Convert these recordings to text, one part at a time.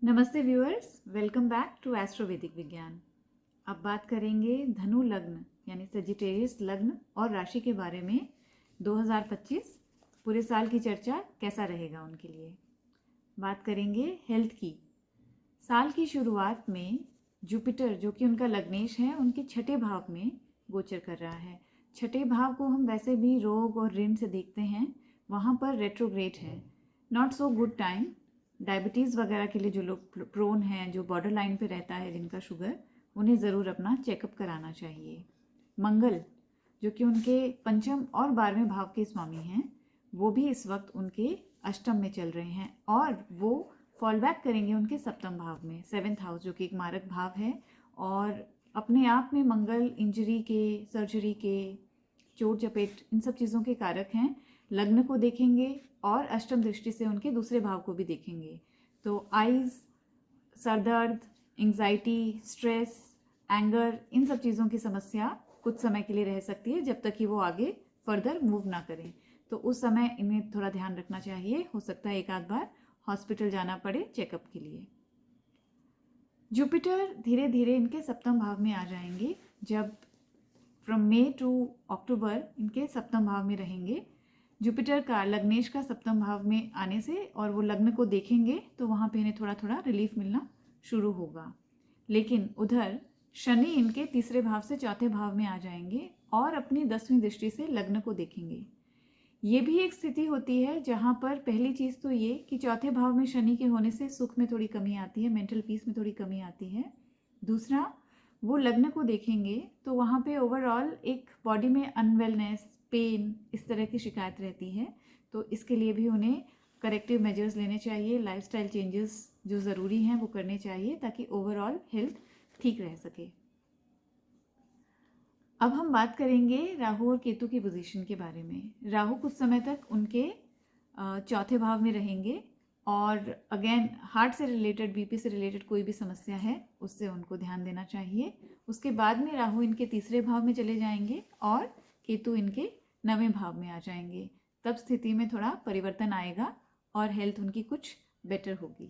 नमस्ते viewers, welcome back to Astrovedic विज्ञान। अब बात करेंगे धनु लग्न यानी सजिटेरियस लग्न और राशि के बारे में। 2025 पूरे साल की चर्चा कैसा रहेगा उनके लिए। बात करेंगे हेल्थ की। साल की शुरुआत में जुपिटर जो कि उनका लग्नेश है, उनके छठे भाव में गोचर कर रहा है। छठे भाव को हम वैसे भी रोग और ऋण से देखते हैं, वहाँ पर रेट्रोग्रेड है। Not so good time. Diabetes वगैरह के लिए जो लोग प्रोन हैं, जो बॉर्डर लाइन पे रहता है जिनका शुगर, उन्हें ज़रूर अपना चेकअप कराना चाहिए। मंगल जो कि उनके पंचम और 12वें भाव के स्वामी हैं, वो भी इस वक्त उनके अष्टम में चल रहे हैं और वो फॉल बैक करेंगे उनके सप्तम भाव में, 7th हाउस जो कि एक मारक भाव है। और अपने आप में मंगल इंजरी के, सर्जरी के, चोट चपेट, इन सब चीज़ों के कारक हैं। लग्न को देखेंगे और अष्टम दृष्टि से उनके दूसरे भाव को भी देखेंगे तो आइज़, सर दर्द, एंग्जाइटी, स्ट्रेस, एंगर, इन सब चीज़ों की समस्या कुछ समय के लिए रह सकती है जब तक कि वो आगे फर्दर मूव ना करें। तो उस समय इन्हें थोड़ा ध्यान रखना चाहिए। हो सकता है एक आध बार हॉस्पिटल जाना पड़े चेकअप के लिए। जुपिटर धीरे धीरे इनके सप्तम भाव में आ जाएंगे। जब फ्रॉम मई टू अक्टूबर इनके सप्तम भाव में रहेंगे। जुपिटर का लग्नेश का सप्तम भाव में आने से और वो लग्न को देखेंगे तो वहाँ पे इन्हें थोड़ा थोड़ा रिलीफ मिलना शुरू होगा। लेकिन उधर शनि इनके तीसरे भाव से चौथे भाव में आ जाएंगे और अपनी 10वीं दृष्टि से लग्न को देखेंगे। ये भी एक स्थिति होती है जहाँ पर पहली चीज़ तो ये कि चौथे भाव में शनि के होने से सुख में थोड़ी कमी आती है, मेंटल पीस में थोड़ी कमी आती है। दूसरा, वो लग्न को देखेंगे तो वहाँ पे ओवरऑल एक बॉडी में अनवेलनेस, पेन, इस तरह की शिकायत रहती है। तो इसके लिए भी उन्हें करेक्टिव मेजर्स लेने चाहिए, लाइफस्टाइल चेंजेस जो ज़रूरी हैं वो करने चाहिए ताकि ओवरऑल हेल्थ ठीक रह सके। अब हम बात करेंगे राहु और केतु की पोजीशन के बारे में। राहु कुछ समय तक उनके चौथे भाव में रहेंगे और अगेन हार्ट से रिलेटेड, बीपी से रिलेटेड कोई भी समस्या है उससे उनको ध्यान देना चाहिए। उसके बाद में राहु इनके तीसरे भाव में चले जाएंगे और केतु इनके 9वें भाव में आ जाएंगे। तब स्थिति में थोड़ा परिवर्तन आएगा और हेल्थ उनकी कुछ बेटर होगी।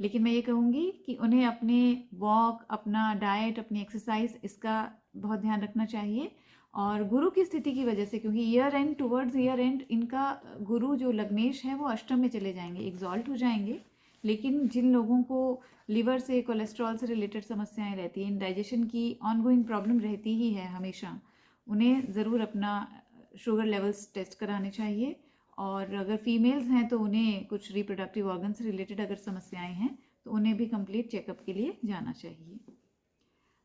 लेकिन मैं ये कहूँगी कि उन्हें अपने वॉक, अपना डाइट, अपनी एक्सरसाइज, इसका बहुत ध्यान रखना चाहिए। और गुरु की स्थिति की वजह से, क्योंकि year and, towards year and इनका गुरु जो लग्नेश है वो अष्टम में चले जाएंगे, एग्जॉल्ट हो जाएंगे। लेकिन जिन लोगों को लिवर से, कोलेस्ट्रॉल से रिलेटेड समस्याएं रहती हैं, इंडाइजेशन की ऑनगोइंग प्रॉब्लम रहती ही है हमेशा, उन्हें ज़रूर अपना शुगर लेवल्स टेस्ट कराने चाहिए। और अगर फीमेल्स हैं तो उन्हें कुछ रिप्रोडक्टिव ऑर्गन से रिलेटेड अगर समस्याएं हैं तो उन्हें भी कंप्लीट चेकअप के लिए जाना चाहिए।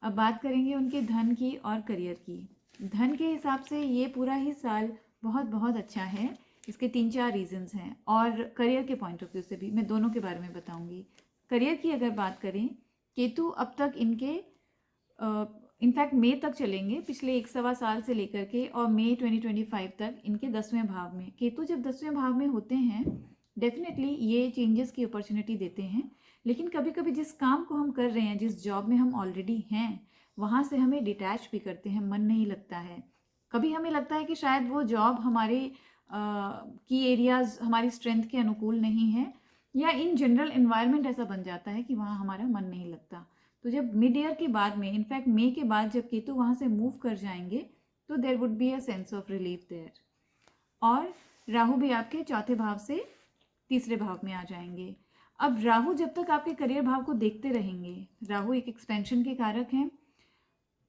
अब बात करेंगे उनके धन की और करियर की। धन के हिसाब से ये पूरा ही साल बहुत बहुत अच्छा है। इसके 3-4 रीजंस हैं और करियर के पॉइंट ऑफ व्यू से भी मैं दोनों के बारे में बताऊंगी। करियर की अगर बात करें, केतु अब तक इनके इनफैक्ट मई तक चलेंगे, पिछले 1-1.25 साल से लेकर के, और मई 2025 तक इनके 10वें भाव में। केतु जब 10वें भाव में होते हैं डेफिनेटली ये चेंजेस की अपॉर्चुनिटी देते हैं। लेकिन कभी कभी जिस काम को हम कर रहे हैं, जिस जॉब में हम ऑलरेडी हैं, वहाँ से हमें डिटैच भी करते हैं, मन नहीं लगता है। कभी हमें लगता है कि शायद वो जॉब हमारे की एरियाज हमारी स्ट्रेंथ के अनुकूल नहीं है, या इन जनरल इन्वायरमेंट ऐसा बन जाता है कि वहाँ हमारा मन नहीं लगता। तो जब मिड ईयर के बाद में, इनफैक्ट मई के बाद जब केतु वहाँ से मूव कर जाएंगे तो there would be a sense of relief there. और राहु भी आपके चौथे भाव से तीसरे भाव में आ जाएंगे। अब राहु जब तक आपके करियर भाव को देखते रहेंगे, राहु एक एक्सपेंशन के कारक हैं,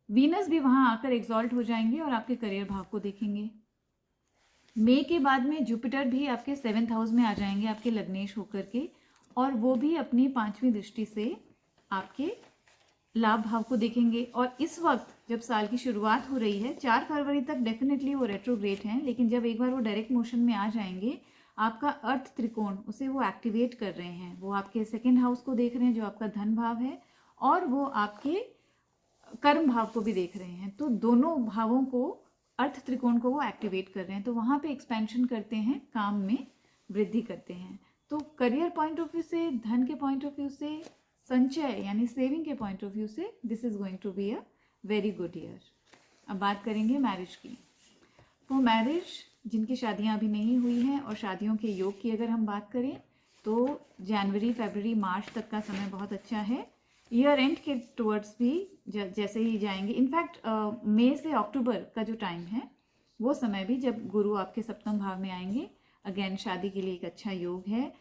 वीनस भी वहाँ आकर एग्जॉल्ट हो जाएंगे और आपके करियर भाव को देखेंगे। मई के बाद में जुपिटर भी आपके 7th हाउस में आ जाएंगे आपके लग्नेश होकर के, और वो भी अपनी 5वीं दृष्टि से आपके लाभ भाव को देखेंगे। और इस वक्त जब साल की शुरुआत हो रही है, 4 फरवरी तक डेफिनेटली वो रेट्रोग्रेड हैं, लेकिन जब एक बार वो डायरेक्ट मोशन में आ जाएंगे, आपका अर्थ त्रिकोण, उसे वो एक्टिवेट कर रहे हैं। वो आपके 2nd हाउस को देख रहे हैं जो आपका धन भाव है, और वो आपके कर्म भाव को भी देख रहे हैं। तो दोनों भावों को, अर्थ त्रिकोण को वो एक्टिवेट कर रहे हैं, तो वहाँ पे एक्सपेंशन करते हैं, काम में वृद्धि करते हैं। तो करियर पॉइंट ऑफ व्यू से, धन के पॉइंट ऑफ व्यू से, संचय यानी सेविंग के पॉइंट ऑफ व्यू से, this is going to be a very good year. अब बात करेंगे मैरिज की। वो मैरिज जिनकी शादियां अभी नहीं हुई हैं और शादियों के योग की अगर हम बात करें तो जनवरी, फरवरी, मार्च तक का समय बहुत अच्छा है। ईयर एंड के टुवर्ड्स भी जैसे ही जाएंगे, इनफैक्ट मई से अक्टूबर का जो टाइम है वो समय भी जब गुरु आपके सप्तम भाव में आएंगे, अगेन शादी के लिए एक अच्छा योग है।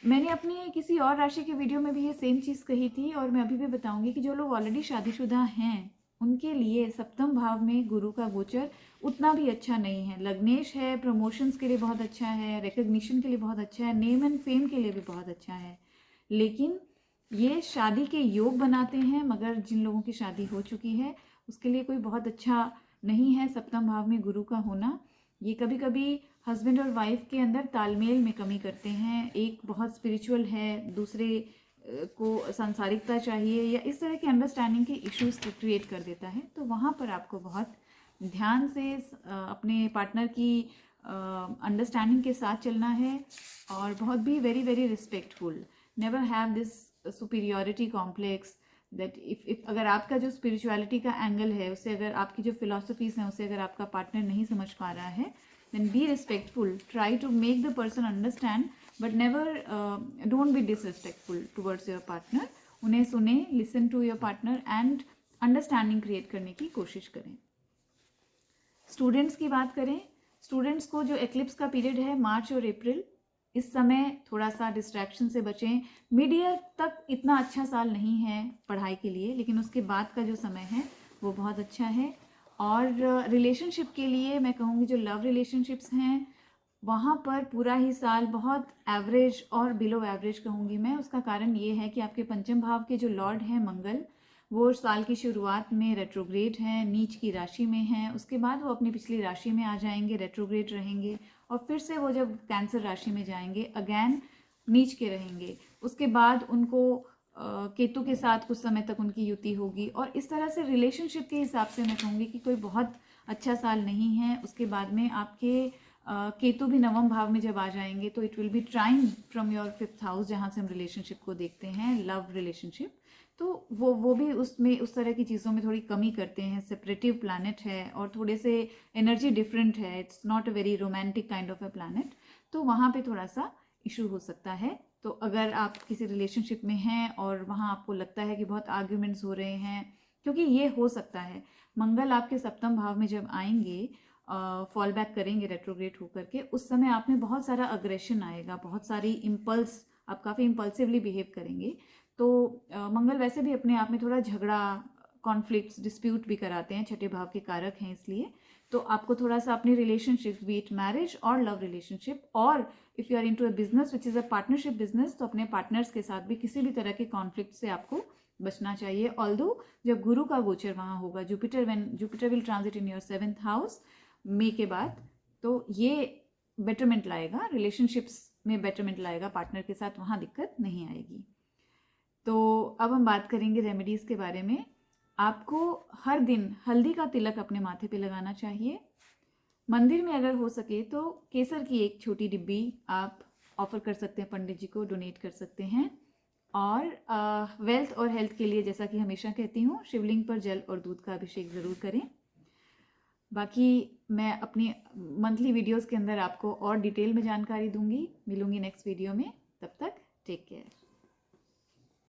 मैंने अपनी किसी और राशि के वीडियो में भी ये सेम चीज़ कही थी और मैं अभी भी बताऊंगी कि जो लोग ऑलरेडी शादीशुदा हैं उनके लिए सप्तम भाव में गुरु का गोचर उतना भी अच्छा नहीं है। लग्नेश है, प्रमोशंस के लिए बहुत अच्छा है, रिकग्निशन के लिए बहुत अच्छा है, नेम एंड फेम के लिए भी बहुत अच्छा है, लेकिन ये शादी के योग बनाते हैं, मगर जिन लोगों की शादी हो चुकी है उसके लिए कोई बहुत अच्छा नहीं है सप्तम भाव में गुरु का होना। ये कभी कभी हस्बैंड और वाइफ के अंदर तालमेल में कमी करते हैं। एक बहुत स्पिरिचुअल है, दूसरे को सांसारिकता चाहिए, या इस तरह के अंडरस्टैंडिंग के इश्यूज क्रिएट कर देता है। तो वहाँ पर आपको बहुत ध्यान से अपने पार्टनर की अंडरस्टैंडिंग के साथ चलना है और बहुत भी very very respectful. Never have this superiority complex that if अगर आपका जो स्पिरिचुअलिटी का एंगल है उससे, अगर आपकी जो फिलॉसफीज हैं उससे अगर आपका पार्टनर नहीं समझ पा रहा है, then be respectful, try to make the person understand, but never don't be disrespectful towards your partner. उन्हें सुने, listen to your partner and understanding create करने की कोशिश करें। स्टूडेंट्स की बात करें, स्टूडेंट्स को जो एक्लिप्स का पीरियड है मार्च और अप्रैल, इस समय थोड़ा सा डिस्ट्रैक्शन से बचें। मिड ईयर तक इतना अच्छा साल नहीं है पढ़ाई के लिए, लेकिन उसके बाद का जो समय है वो बहुत अच्छा है। और रिलेशनशिप के लिए मैं कहूँगी जो लव रिलेशनशिप्स हैं वहाँ पर पूरा ही साल बहुत एवरेज और बिलो एवरेज कहूँगी मैं। उसका कारण ये है कि आपके पंचम भाव के जो लॉर्ड हैं मंगल, वो साल की शुरुआत में रेट्रोग्रेड हैं, नीच की राशि में हैं, उसके बाद वो अपनी पिछली राशि में आ जाएंगे, रेट्रोग्रेड रहेंगे, और फिर से वो जब कैंसर राशि में जाएंगे अगेन नीच के रहेंगे। उसके बाद उनको केतु के साथ कुछ समय तक उनकी युति होगी, और इस तरह से रिलेशनशिप के हिसाब से मैं कहूँगी कि कोई बहुत अच्छा साल नहीं है। उसके बाद में आपके केतु भी नवम भाव में जब आ जाएंगे तो it will be trying from your 5th house, जहाँ से हम रिलेशनशिप को देखते हैं, लव रिलेशनशिप। तो वो भी उसमें उस तरह की चीज़ों में थोड़ी कमी करते हैं। सेपरेटिव प्लैनेट है और थोड़े से एनर्जी डिफरेंट है, it's not a very romantic kind of a planet, तो वहाँ पे थोड़ा सा इशू हो सकता है। तो अगर आप किसी रिलेशनशिप में हैं और वहाँ आपको लगता है कि बहुत आर्ग्यूमेंट्स हो रहे हैं, क्योंकि ये हो सकता है मंगल आपके सप्तम भाव में जब आएंगे, फॉल बैक करेंगे रेट्रोग्रेड होकर के, उस समय आप में बहुत सारा अग्रेशन आएगा, बहुत सारी इम्पल्स, आप काफ़ी इम्पल्सिवली बिहेव करेंगे। तो मंगल वैसे भी अपने आप में थोड़ा झगड़ा, कॉन्फ्लिक्ट्स, डिस्प्यूट भी कराते हैं, छठे भाव के कारक हैं इसलिए। तो आपको थोड़ा सा अपनी रिलेशनशिप, बी इट मैरिज और लव रिलेशनशिप, और if you are into a business which is a partnership business, तो अपने पार्टनर्स के साथ भी किसी भी तरह के कॉन्फ्लिक्ट से आपको बचना चाहिए। ऑल्दो जब गुरु का गोचर वहाँ होगा, Jupiter will transit in your 7th house मई के बाद, तो ये बेटरमेंट लाएगा, रिलेशनशिप्स में बेटरमेंट लाएगा, पार्टनर के साथ वहाँ दिक्कत नहीं आएगी। तो अब हम बात करेंगे रेमेडीज़ के बारे में। आपको हर दिन हल्दी का तिलक अपने माथे पे लगाना चाहिए। मंदिर में अगर हो सके तो केसर की एक छोटी डिब्बी आप ऑफर कर सकते हैं, पंडित जी को डोनेट कर सकते हैं। और वेल्थ और हेल्थ के लिए, जैसा कि हमेशा कहती हूँ, शिवलिंग पर जल और दूध का अभिषेक ज़रूर करें। बाकी मैं अपनी मंथली वीडियोस के अंदर आपको और डिटेल में जानकारी दूंगी। मिलूंगी नेक्स्ट वीडियो में, तब तक टेक केयर।